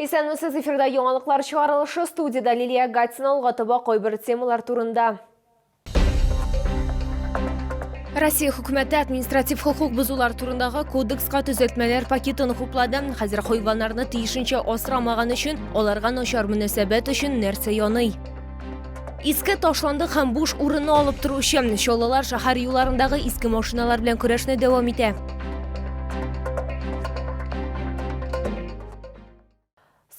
Исәнмесез, эфирда яңалыклар чыгарылышы, студияда Лилия Гатина улгатыба койбір темалар турында. Россия хөкүмәте административ хукук бузулар турындагы кодекска төзәтмәләр пакетын хуплады. Хәзер хайваннарны тиешенчә асрамаган өчен, аларга начар мөнәсәбәт өчен нәрсә яный? Иске ташланды һәм буш урынны алып торучы чолалар шәһәр юлларындагы иске машиналар белән көрәшне дәвам итә.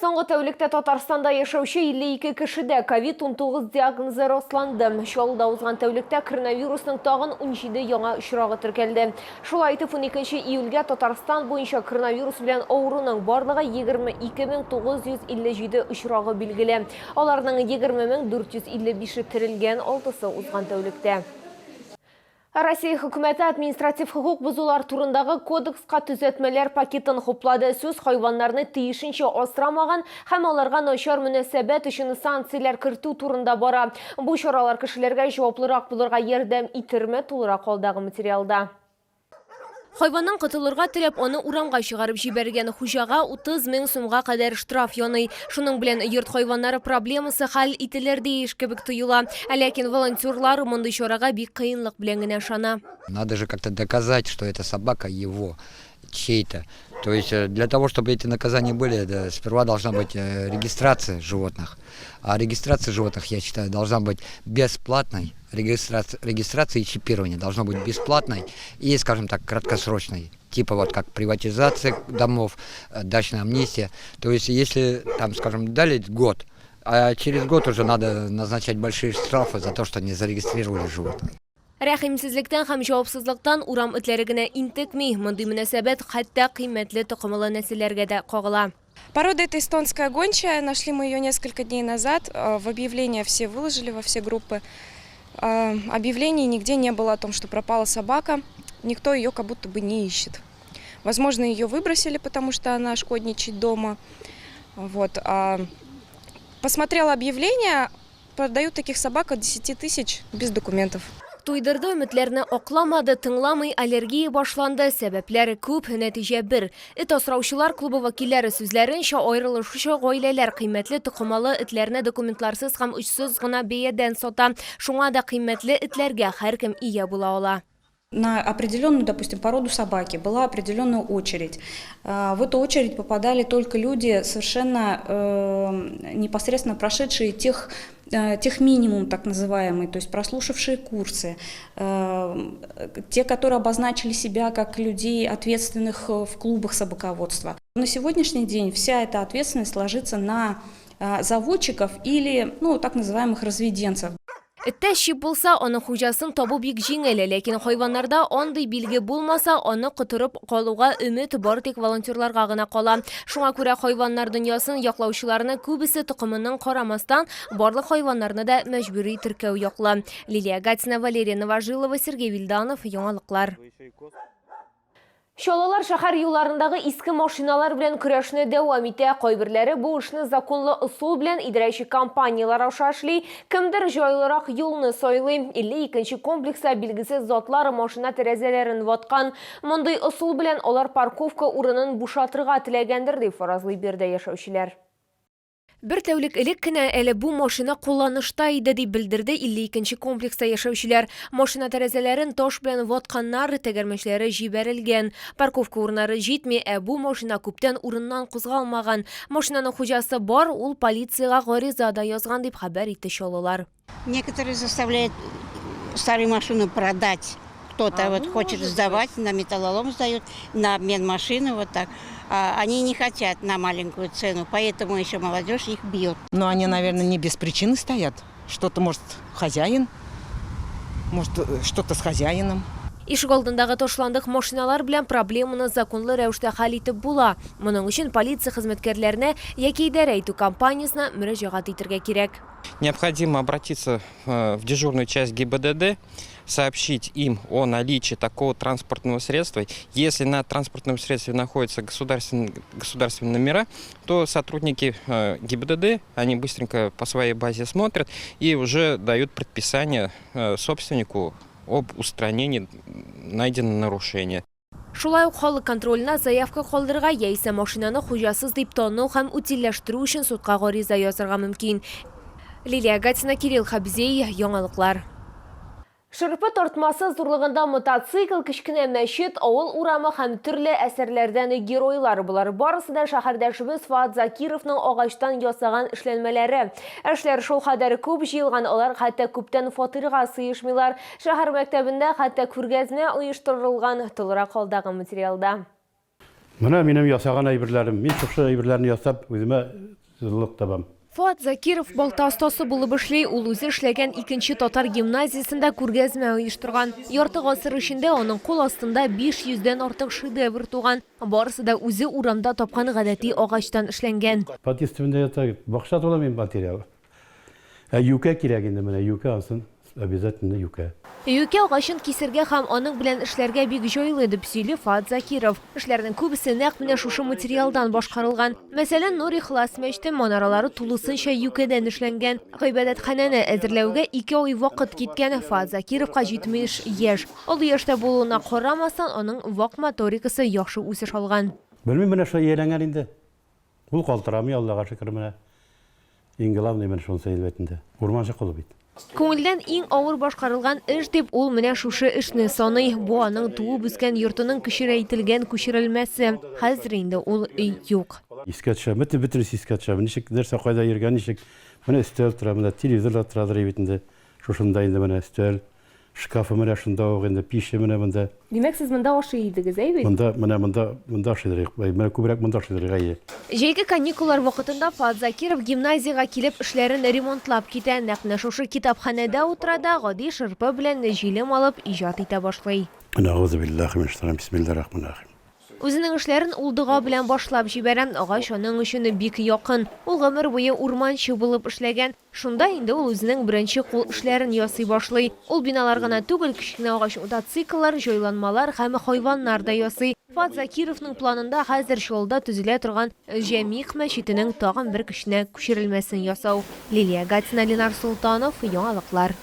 Соңгы тәүлектә Татарстанда яшәүче 52 кешедә COVID-19 диагнозы расланды. Чаллыда узган тәүлектә коронавирусның тагын 17 яңа очрагы теркәлде. Шулай итеп, 12 июльгә Татарстан буенча коронавирус белән авыруның барлыгы 22957 очрагы билгеле. Аларның 20455 терелгән, 6-сы узган тәүлектә. Россия хөкүмәте административ хукук бузулар турындагы кодекска төзәтмәләр пакетын хуплады. Сүз хайваннарны тиешенчә асрамаган һәм аларга начар мөнәсәбәт өчен санкцияләр кертү турында бара. Бу чаралар кешеләргә җаваплырак булырга ярдәм итерме, тулырак алдагы материалда. Хайваннан котылырга теләп, аны урамга чыгарып җибәргән хуҗага 30 000 сумга кадәр штраф яный. Шуның белән йорт хайваннары проблемасы хәл ителер диеш кебек тоела. Ләкин волонтерлар мондый чарага бик кыенлык белән генә ышана. Надо же как-то доказать, что эта собака его, чей-то. То есть для того, чтобы эти наказания были, сперва должна быть регистрация животных. А регистрация животных, я считаю, должна быть бесплатной. Регистрация и чипирование должно быть бесплатной и, скажем так, краткосрочной. Типа вот как приватизация домов, дачная амнистия. То есть если там, скажем, дали год, а через год уже надо назначать большие штрафы за то, что не зарегистрировали животных. Рәхимсезлектән һәм җавапсызлыктан урам этләре генә интекми. Мондый мөнәсәбәт хәтта кыйммәтле токымлы нәселләргә дә кагыла. Порода это эстонская гончая. Нашли мы ее несколько дней назад. В объявления все выложили во все группы. Объявлений нигде не было о том, что пропала собака. Никто ее как будто бы не ищет. Возможно, ее выбросили, потому что она шкодничает дома. Вот. Посмотрела объявление, продают таких собак от 10 тысяч без документов. Туйдырды өметләрне акламады, тыңламый, аллергия башланды, сәбәпләре күп, нәтиҗә бер. Эт асраучылар клубы вәкилләре сүзләренчә, аерылышучы гаиләләр кыйммәтле тукымалы этләрне документларсыз һәм очсыз гына бәядән сата. Шуңа да кыйммәтле этләргә һәркем ия була ала. На определенную, допустим, породу собаки была определенная очередь. В эту очередь попадали только люди, совершенно непосредственно прошедшие тех минимум, так называемый, то есть прослушавшие курсы, те, которые обозначили себя как людей, ответственных в клубах собаководства. На сегодняшний день вся эта ответственность ложится на заводчиков или, так называемых разведенцев. Эттәши булса, аны хуҗасын табу бик җиңел, ләкин хайваннарда андый билге булмаса, аны котырып калуга өмет бар, тик волонтерларга гына кала. Шуңа күрә хайваннар дөньясын яклаучыларны күбесе тукымының карамастан барлык хайваннарны да мәҗбүри теркәү якла. Лилия Гатина, Валерия Новожилова, Сергей Вильданов, яңалыклар. Чолалар шәһәр юлларындагы иске машиналар белән көрәшне дәвам итә. Кайберләре бу эшне законлы ысул белән идарәче компаниялар аша эшли, кемдер җайлырак юлны сайлый. 52-нче комплекста билгесез затлар машина тәрәзәләрен ваткан. Мондый ысул белән алар парковка урынын бушатырга теләгәндер, дип фаразлый бердә яшәүчеләр. Бер тәүлек элек кенә әле бу машина кулланышта иде, дип белдерде 52-нче комплекста яшәүчеләр. Машина тәрәзәләрен таш белән ватканнар, тәгәрмәчләре җибәрелгән. Парковка урыннары җитми, бу машина күптән урыннан кузгалмаган. Машинаның хуҗасы бар, ул полициягә гариза да язган, дип хәбәр итте чалалар. Некоторые заставляют старые машины продать. Кто-то хочет сдавать, на металлолом сдают, на обмен машины, вот так. А они не хотят на маленькую цену, поэтому еще молодежь их бьет. Но они, наверное, не без причины стоят. Что-то, может, хозяин, может, что-то с хозяином. Ишек алдындагы ташландык машиналар белән проблеманы законлы рәвештә хәл итеп була. Моның өчен полиция хезмәткәрләренә яки идарә итү компаниясына мөрәҗәгать итәргә кирәк. Необходимо обратиться в дежурную часть ГИБДД, сообщить им о наличии такого транспортного средства. Если на транспортном средстве находятся государственные номера, то сотрудники ГИБДД, они быстренько по своей базе смотрят и уже дают предписание собственнику об устранении найденного нарушения. Шулай ук халык контролына заявка калдырга яисә машинаны хуҗасыз дип танау һәм утилләштерү өчен судка гариза язырга мөмкин. Лилия Гатина, Кирилл Хабзей, яңалыклар. Шырпы тартмасы зурлыгында мотоцикл, кечкенә мәчет, авыл урамы һәм төрле әсәрләрдән геройлар булар. Барысы да шәһәрдәшебез Фуат Закировның агачтан ясаган эшләнмәләре. Эшләр шул кадәр күп җыелган, алар хәтта күптән фатирга сыешмыйлар. Шәһәр мәктәбендә хәтта күргәзмә оештырылган. Тулырак алдагы материалда. Менә минем ясаган әйберләрем. Мин шушы әйберләрне ясап үземә зурлык табам. Фуат Закиров балта остасы булып эшли, ул үзе эшләгән 2-нче татар гимназиясендә күргәзмә оештырган. Ярты гасыр эчендә аның кул астында 500дән артык шедевр туган. Барысы да үзе урамда тапкан гадәти агачтан эшләнгән. Подъездымда ята бакча тола мен материал. Юка кирәк инде менә юка алсын. Обязательно юка. Юка агачын кисергә һәм аның белән эшләргә бик җайлы дип сөйли Фуат Закиров. Эшләрнең күбесе нәкъ менә шушы материалдан башкарылган. Мәсәлән, Нур Ихлас мәчете манаралары тулысынча юкадан эшләнгән. Гыйбадәтханәне әзерләүгә 2 ай вакыт киткән. Фуат Закировка 70 яшь. Ул яшьтә булуына карамастан, аның вак моторикасы яхшы үсеш алган. Белмим менә шулай әйләнгән инде. Ул калтырамый, Аллага шөкер менә. Иң главный менә шунысы әлбәттә. Урманчы кулы бит. Күңелдән иң авыр башкарылган эш дип ул менә шушы эшне саный. Бу аның туып үскән йортының кечерәйтелгән күчерелмәсе. Хәзер инде ул юк. Искә төшә, бөтен искә төшә. Ничек нәрсә кайда йөргән, ничек менә өстәл тора, менә телевизор тора битендә. Шушында инде менә өстәл, шкафы менә шунда ук инде, пише менә монда. Димәк, сез монда ашый идегез, әйбит? Монда ашыйдыр. Менә күбрәк монда ашыйдыр гае. Җәйге каникуллар вакытында Фуат Закиров гимназиягә килеп эшләрен ремонтлап китә. Нәкъ шушы китапханәдә утырада гади шырпы белән җилем алып иҗат итә башлый. Нәгъүзу биллаһи мин шайтанир бисмиллаһир-рахманир-рахим. Үзенең эшләрен ул дога белән башлап җибәрә. Агач аның өчен бик якын. Ул гомер буе урманчы булып эшләгән. Шунда инде ул үзенең беренче кул эшләрен ясый башлый. Ул биналар гына түгел, кичкенә агач мотоцикллар, җайланмалар һәм хайваннар да ясый. Фуат Закировның планында хәзер Чолда төзелә торган Җәмигъ мәчетенең тагын бер кечкенә күчерелмәсен ясау. Лилия Гатина, Ленар Султанов, яңалыклар.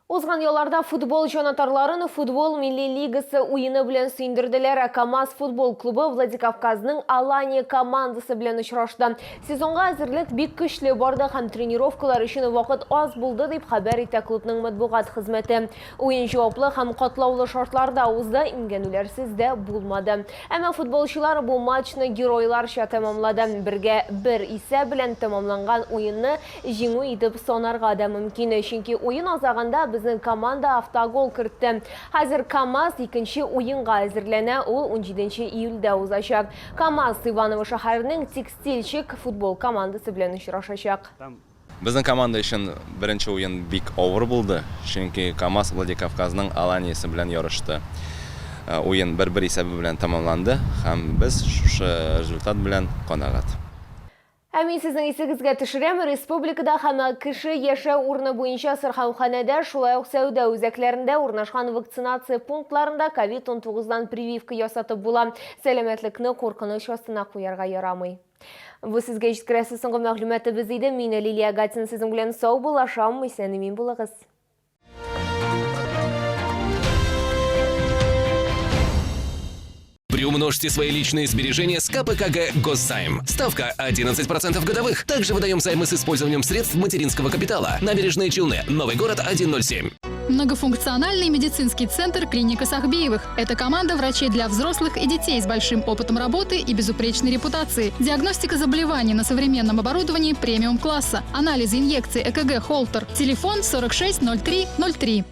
Узган елларда футбол җанатарларын футбол милли лигасы уены белән сөендерделәр. КамАЗ футбол клубы Владикавказның Алания командасы белән очрашты. Сезонга әзерлек бик көчле барды һәм тренировкалар өчен вакыт аз булды дип хәбәр итә клубның матбугат хезмәте. Уен җаваплы һәм катлаулы шартларда узды, имгәнүләрсез дә булмады. Әмма футболчылар бу матчны геройларча тәмамлады. Бергә бер исәп белән тәмамланган уенны җиңү итеп санарга да мөмкин, чөнки уен азагында безнең команда автогол кертте. Хәзер КамАЗ 2нче уенга әзерләнә, ул 17 июльдә узачак. КамАЗ Иваново шәһәренең текстильчик футбол командасы белән очрашачак. Безнең команда өчен беренче уен бик авыр булды, чөнки КамАЗ Владикавказның Аланиясы белән ярышты. Уен 1-1 исәбе белән тәмамланды һәм без шушы результат белән канәгать. Мин сезнең исегезгә төшерәм, республикада һәм кеше яшәү урыны буенча Сырхауханәдә, шулай ук сәүдә үзәкләрендә урнашкан вакцинация пунктларында COVID-19дан прививка ясатып була. Сәламәтлекне куркыныч астына куярга ярамый. Бу сезгә җиткерәсе соңгы мәгълүматыбыз иде. Мин Лилия Гатина, сезнең белән сау булашам, исән-имин булыгыз. Приумножьте свои личные сбережения с КПКГ Госзайм. Ставка 11% годовых. Также выдаем займы с использованием средств материнского капитала. Набережные Челны, Новый город, 107. Многофункциональный медицинский центр «Клиника Сахбиевых». Это команда врачей для взрослых и детей с большим опытом работы и безупречной репутацией. Диагностика заболеваний на современном оборудовании премиум-класса. Анализы, инъекции, ЭКГ, холтер. Телефон 46 03 03.